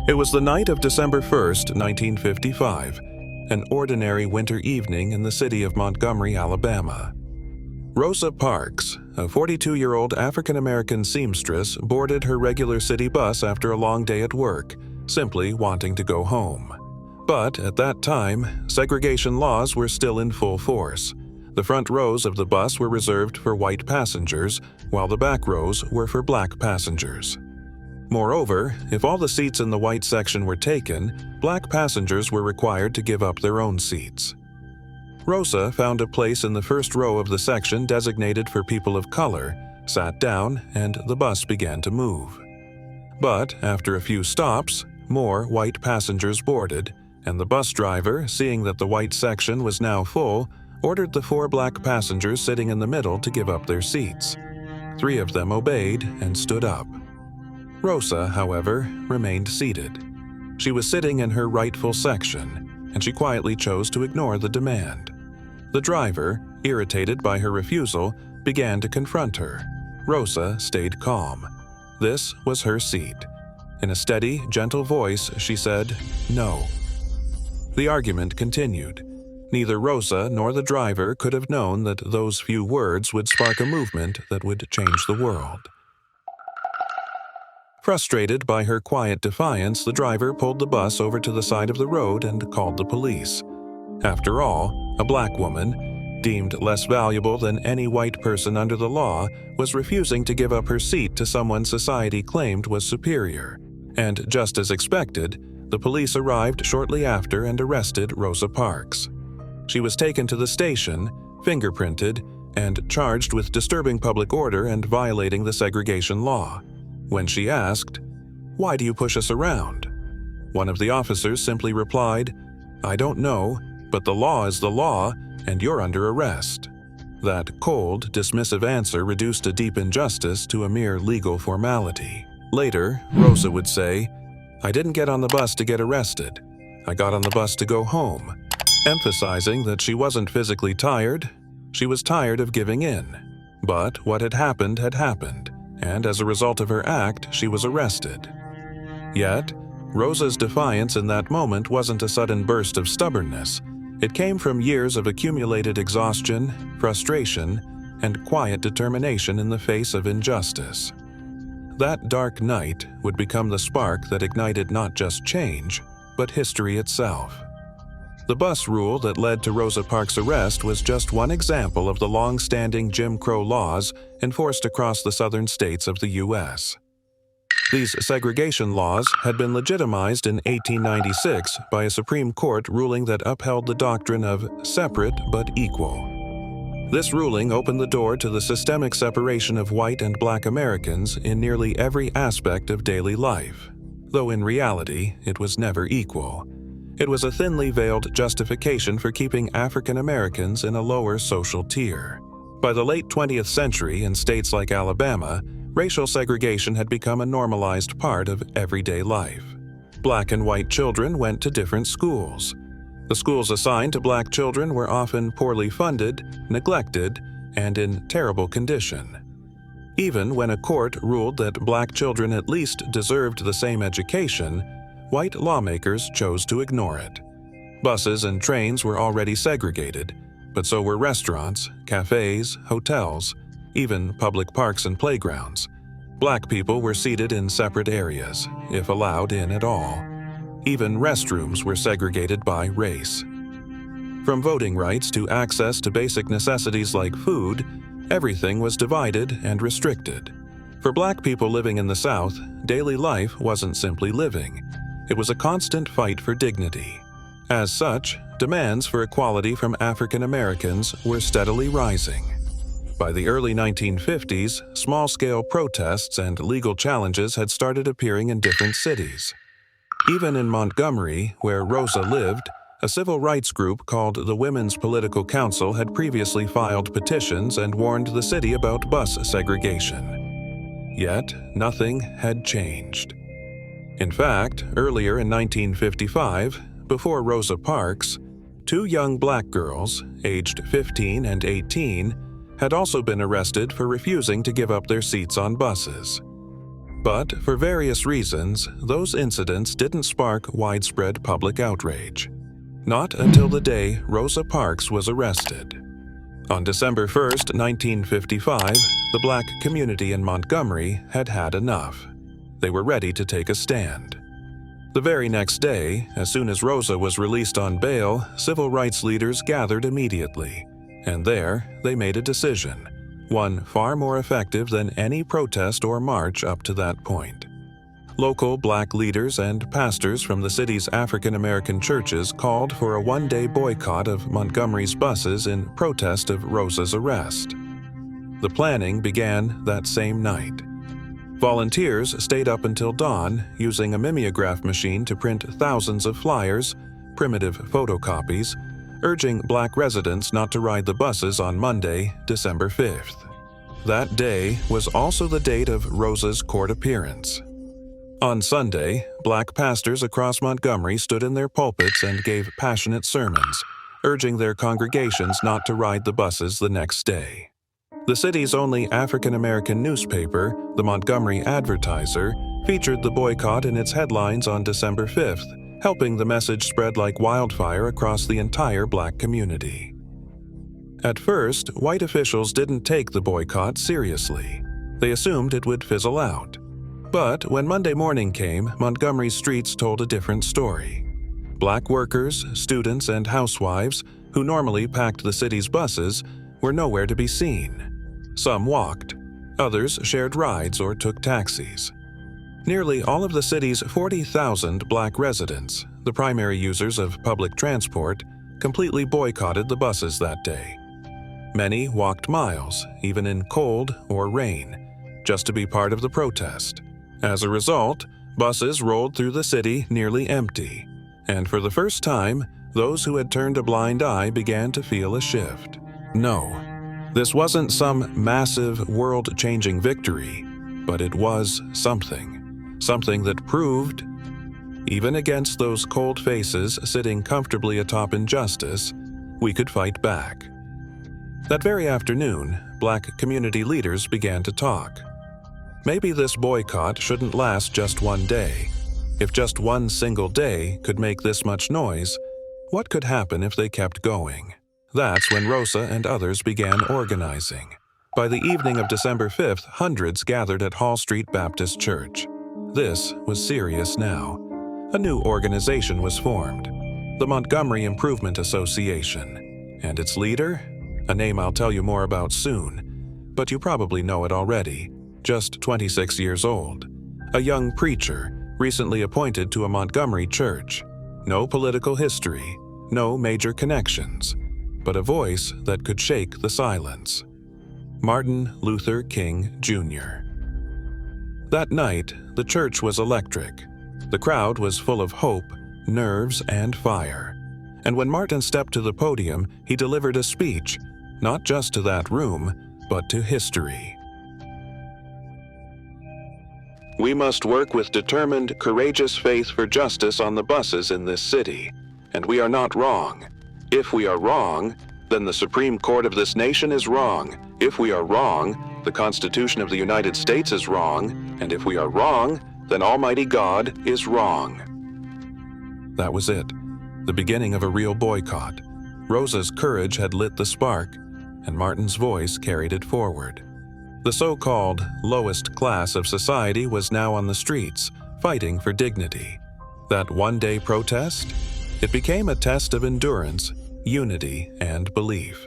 It was the night of December 1st, 1955, an ordinary winter evening in the city of Montgomery, Alabama. Rosa Parks, a 42-year-old African-American seamstress, boarded her regular city bus after a long day at work, simply wanting to go home. But at that time, segregation laws were still in full force. The front rows of the bus were reserved for white passengers, while the back rows were for black passengers. Moreover, if all the seats in the white section were taken, black passengers were required to give up their own seats. Rosa found a place in the first row of the section designated for people of color, sat down, and the bus began to move. But after a few stops, more white passengers boarded, and the bus driver, seeing that the white section was now full, ordered the 4 black passengers sitting in the middle to give up their seats. 3 of them obeyed and stood up. Rosa, however, remained seated. She was sitting in her rightful section, and she quietly chose to ignore the demand. The driver, irritated by her refusal, began to confront her. Rosa stayed calm. This was her seat. In a steady, gentle voice, she said, "No." The argument continued. Neither Rosa nor the driver could have known that those few words would spark a movement that would change the world. Frustrated by her quiet defiance, the driver pulled the bus over to the side of the road and called the police. After all, a black woman, deemed less valuable than any white person under the law, was refusing to give up her seat to someone society claimed was superior. And just as expected, the police arrived shortly after and arrested Rosa Parks. She was taken to the station, fingerprinted, and charged with disturbing public order and violating the segregation law. When she asked, "Why do you push us around?" one of the officers simply replied, "I don't know, but the law is the law, and you're under arrest." That cold, dismissive answer reduced a deep injustice to a mere legal formality. Later, Rosa would say, "I didn't get on the bus to get arrested. I got on the bus to go home," emphasizing that she wasn't physically tired, she was tired of giving in. But what had happened, and as a result of her act, she was arrested. Yet, Rosa's defiance in that moment wasn't a sudden burst of stubbornness. It came from years of accumulated exhaustion, frustration, and quiet determination in the face of injustice. That dark night would become the spark that ignited not just change, but history itself. The bus rule that led to Rosa Parks' arrest was just one example of the long-standing Jim Crow laws enforced across the southern states of the U.S. These segregation laws had been legitimized in 1896 by a Supreme Court ruling that upheld the doctrine of separate but equal. This ruling opened the door to the systemic separation of white and black Americans in nearly every aspect of daily life, though in reality it was never equal. It was a thinly veiled justification for keeping African Americans in a lower social tier. By the late 20th century, in states like Alabama, racial segregation had become a normalized part of everyday life. Black and white children went to different schools. The schools assigned to black children were often poorly funded, neglected, and in terrible condition. Even when a court ruled that black children at least deserved the same education, white lawmakers chose to ignore it. Buses and trains were already segregated, but so were restaurants, cafes, hotels, even public parks and playgrounds. Black people were seated in separate areas, if allowed in at all. Even restrooms were segregated by race. From voting rights to access to basic necessities like food, everything was divided and restricted. For black people living in the South, daily life wasn't simply living. It was a constant fight for dignity. As such, demands for equality from African Americans were steadily rising. By the early 1950s, small-scale protests and legal challenges had started appearing in different cities. Even in Montgomery, where Rosa lived, a civil rights group called the Women's Political Council had previously filed petitions and warned the city about bus segregation. Yet, nothing had changed. In fact, earlier in 1955, before Rosa Parks, 2 young black girls, aged 15 and 18, had also been arrested for refusing to give up their seats on buses. But for various reasons, those incidents didn't spark widespread public outrage. Not until the day Rosa Parks was arrested. On December 1st, 1955, the Black community in Montgomery had had enough. They were ready to take a stand. The very next day, as soon as Rosa was released on bail, civil rights leaders gathered immediately, and there they made a decision, one far more effective than any protest or march up to that point. Local Black leaders and pastors from the city's African American churches called for a one-day boycott of Montgomery's buses in protest of Rosa's arrest. The planning began that same night. Volunteers stayed up until dawn, using a mimeograph machine to print thousands of flyers, primitive photocopies, urging Black residents not to ride the buses on Monday, December 5th. That day was also the date of Rosa's court appearance. On Sunday, Black pastors across Montgomery stood in their pulpits and gave passionate sermons, urging their congregations not to ride the buses the next day. The city's only African American newspaper, the Montgomery Advertiser, featured the boycott in its headlines on December 5th, helping the message spread like wildfire across the entire Black community. At first, white officials didn't take the boycott seriously. They assumed it would fizzle out. But when Monday morning came, Montgomery's streets told a different story. Black workers, students, and housewives, who normally packed the city's buses, were nowhere to be seen. Some walked. Others shared rides or took taxis. Nearly all of the city's 40,000 Black residents, the primary users of public transport, completely boycotted the buses that day. Many walked miles, even in cold or rain, just to be part of the protest. As a result, buses rolled through the city nearly empty, and for the first time, those who had turned a blind eye began to feel a shift. No, this wasn't some massive, world-changing victory, but it was something that proved, even against those cold faces sitting comfortably atop injustice, we could fight back. That very afternoon, Black community leaders began to talk. Maybe this boycott shouldn't last just one day. If just one single day could make this much noise, what could happen if they kept going? That's when Rosa and others began organizing. By the evening of December 5th, hundreds gathered at Hall Street Baptist Church. This was serious now. A new organization was formed, the Montgomery Improvement Association. And its leader? A name I'll tell you more about soon, but you probably know it already. Just 26 years old. A young preacher, recently appointed to a Montgomery church. No political history, no major connections, but a voice that could shake the silence. Martin Luther King, Jr. That night, the church was electric. The crowd was full of hope, nerves, and fire. And when Martin stepped to the podium, he delivered a speech, not just to that room, but to history. We must work with determined, courageous faith for justice on the buses in this city, and we are not wrong. If we are wrong, then the Supreme Court of this nation is wrong. If we are wrong, the Constitution of the United States is wrong, and if we are wrong, then Almighty God is wrong. That was it, the beginning of a real boycott. Rosa's courage had lit the spark, and Martin's voice carried it forward. The so-called lowest class of society was now on the streets, fighting for dignity. That one-day protest? It became a test of endurance, unity, and belief.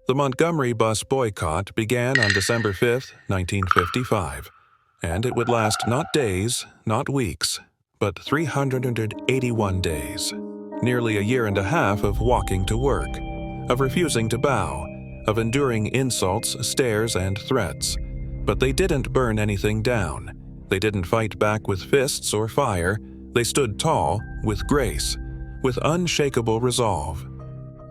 The Montgomery Bus Boycott began on December 5, 1955, and it would last not days, not weeks, but 381 days. Nearly a year and a half of walking to work, of refusing to bow, of enduring insults, stares, and threats. But they didn't burn anything down. They didn't fight back with fists or fire. They stood tall, with grace, with unshakable resolve.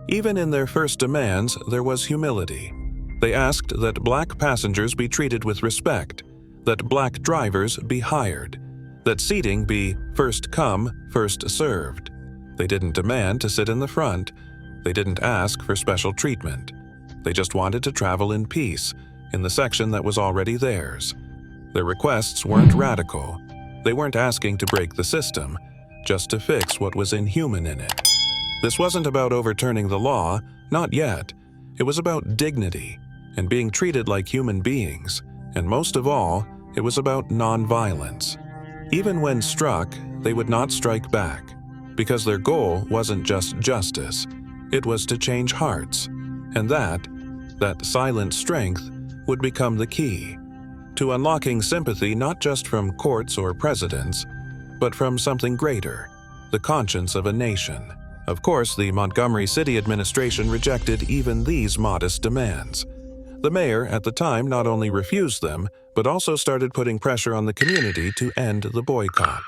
Even in their first demands, there was humility. They asked that Black passengers be treated with respect, that Black drivers be hired, that seating be first come, first served. They didn't demand to sit in the front. They didn't ask for special treatment. They just wanted to travel in peace, in the section that was already theirs. Their requests weren't radical. They weren't asking to break the system, just to fix what was inhuman in it. This wasn't about overturning the law, not yet. It was about dignity and being treated like human beings, and most of all, it was about nonviolence. Even when struck, they would not strike back, because their goal wasn't just justice, it was to change hearts, and that silent strength would become the key to unlocking sympathy not just from courts or presidents, but from something greater, the conscience of a nation. Of course, the Montgomery City administration rejected even these modest demands. The mayor at the time not only refused them, but also started putting pressure on the community to end the boycott.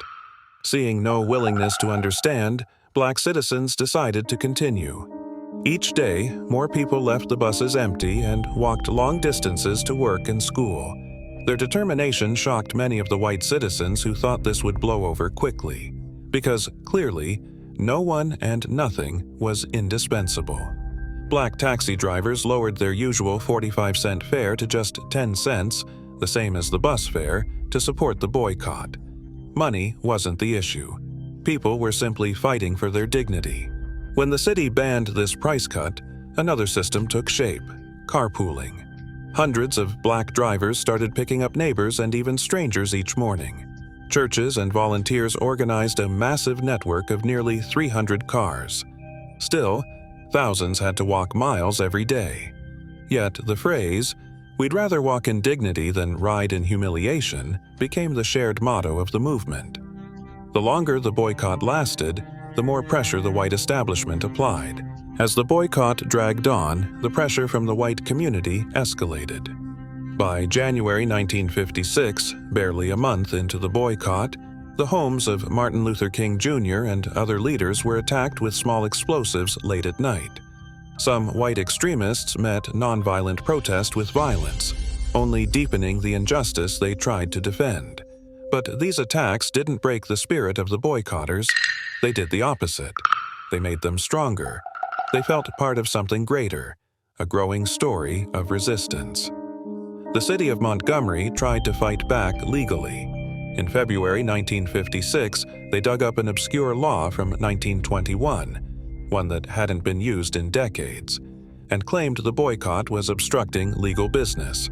Seeing no willingness to understand, Black citizens decided to continue. Each day, more people left the buses empty and walked long distances to work and school. Their determination shocked many of the white citizens who thought this would blow over quickly, because clearly, no one and nothing was indispensable. Black taxi drivers lowered their usual 45-cent fare to just 10 cents, the same as the bus fare, to support the boycott. Money wasn't the issue. People were simply fighting for their dignity. When the city banned this price cut, another system took shape: carpooling. Hundreds of Black drivers started picking up neighbors and even strangers each morning. Churches and volunteers organized a massive network of nearly 300 cars. Still, thousands had to walk miles every day. Yet the phrase, "We'd rather walk in dignity than ride in humiliation," became the shared motto of the movement. The longer the boycott lasted, the more pressure the white establishment applied. As the boycott dragged on, the pressure from the white community escalated. By January 1956, barely a month into the boycott, the homes of Martin Luther King Jr. and other leaders were attacked with small explosives late at night. Some white extremists met nonviolent protest with violence, only deepening the injustice they tried to defend. But these attacks didn't break the spirit of the boycotters. They did the opposite. They made them stronger. They felt part of something greater, a growing story of resistance. The city of Montgomery tried to fight back legally. In February 1956, they dug up an obscure law from 1921, one that hadn't been used in decades, and claimed the boycott was obstructing legal business.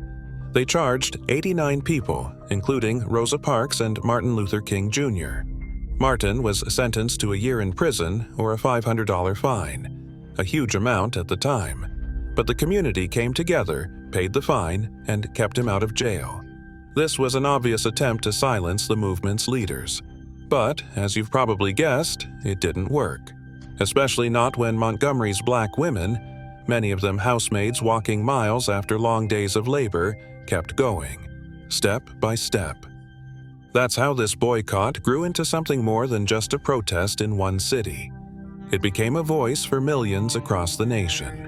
They charged 89 people, including Rosa Parks and Martin Luther King Jr. Martin was sentenced to a year in prison or a $500 fine, a huge amount at the time. But the community came together, paid the fine, and kept him out of jail. This was an obvious attempt to silence the movement's leaders. But, as you've probably guessed, it didn't work. Especially not when Montgomery's Black women, many of them housemaids walking miles after long days of labor, kept going, step by step. That's how this boycott grew into something more than just a protest in one city. It became a voice for millions across the nation.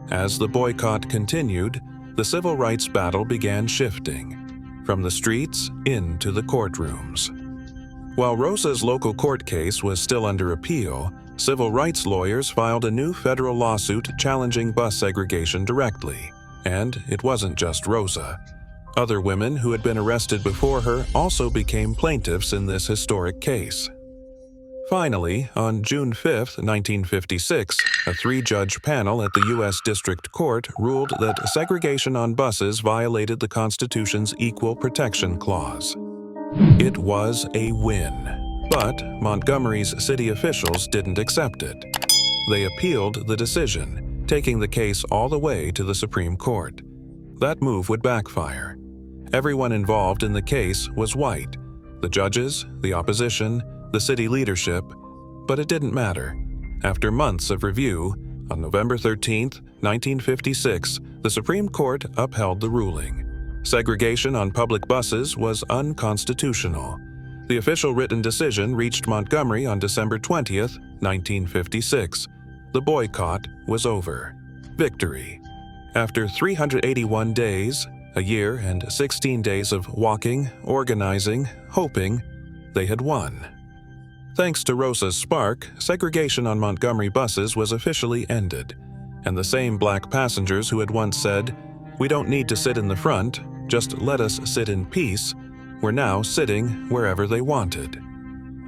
As the boycott continued, the civil rights battle began shifting, from the streets into the courtrooms. While Rosa's local court case was still under appeal, civil rights lawyers filed a new federal lawsuit challenging bus segregation directly. And it wasn't just Rosa. Other women who had been arrested before her also became plaintiffs in this historic case. Finally, on June 5, 1956, a three-judge panel at the U.S. District Court ruled that segregation on buses violated the Constitution's Equal Protection Clause. It was a win, but Montgomery's city officials didn't accept it. They appealed the decision, taking the case all the way to the Supreme Court. That move would backfire. Everyone involved in the case was white: the judges, the opposition, the city leadership, but it didn't matter. After months of review, on November 13, 1956, the Supreme Court upheld the ruling. Segregation on public buses was unconstitutional. The official written decision reached Montgomery on December 20, 1956. The boycott was over. Victory. After 381 days, a year and 16 days of walking, organizing, hoping, they had won. Thanks to Rosa's spark, segregation on Montgomery buses was officially ended, and the same Black passengers who had once said, "We don't need to sit in the front, just let us sit in peace, were now sitting wherever they wanted.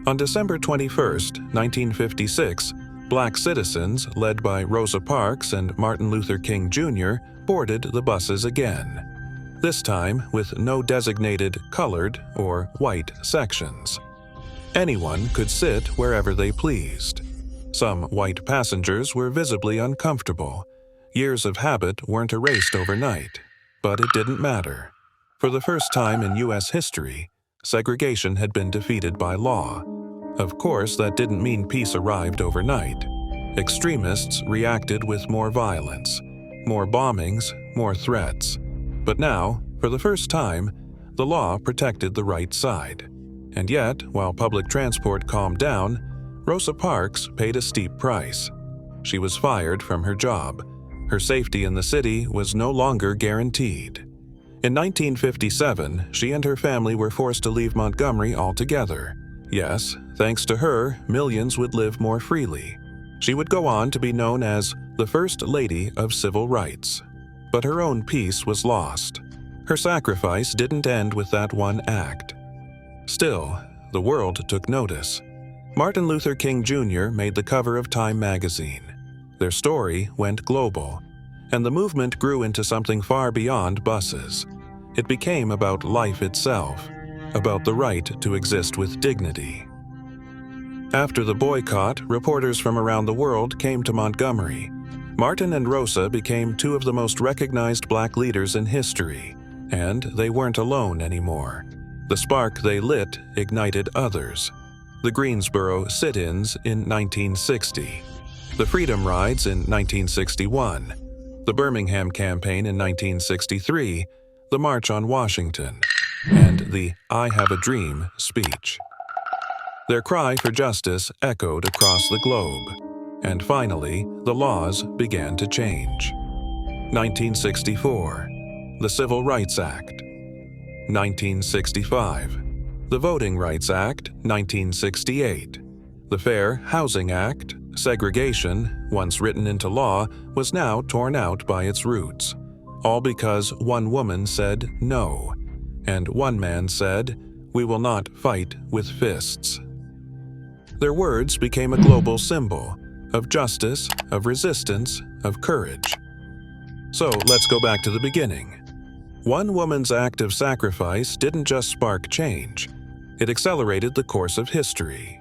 On December 21, 1956, Black citizens, led by Rosa Parks and Martin Luther King Jr., boarded the buses again, this time with no designated colored or white sections. Anyone could sit wherever they pleased. Some white passengers were visibly uncomfortable. Years of habit weren't erased overnight, but it didn't matter. For the first time in U.S. history, segregation had been defeated by law. Of course, that didn't mean peace arrived overnight. Extremists reacted with more violence, more bombings, more threats. But now, for the first time, the law protected the right side. And yet, while public transport calmed down, Rosa Parks paid a steep price. She was fired from her job. Her safety in the city was no longer guaranteed. In 1957, she and her family were forced to leave Montgomery altogether. Yes, thanks to her, millions would live more freely. She would go on to be known as the First Lady of Civil Rights. But her own peace was lost. Her sacrifice didn't end with that one act. Still, the world took notice. Martin Luther King Jr. made the cover of Time magazine. Their story went global, and the movement grew into something far beyond buses. It became about life itself, about the right to exist with dignity. After the boycott, reporters from around the world came to Montgomery. Martin and Rosa became two of the most recognized Black leaders in history, and they weren't alone anymore. The spark they lit ignited others. The Greensboro sit-ins in 1960, the Freedom Rides in 1961, the Birmingham Campaign in 1963, the March on Washington, and the I Have a Dream speech. Their cry for justice echoed across the globe, and finally, the laws began to change. 1964, the Civil Rights Act. 1965, the Voting Rights Act, 1968. The Fair Housing Act, segregation, once written into law, was now torn out by its roots. All because one woman said no, and one man said, "We will not fight with fists." Their words became a global symbol of justice, of resistance, of courage. So let's go back to the beginning. One woman's act of sacrifice didn't just spark change, it accelerated the course of history.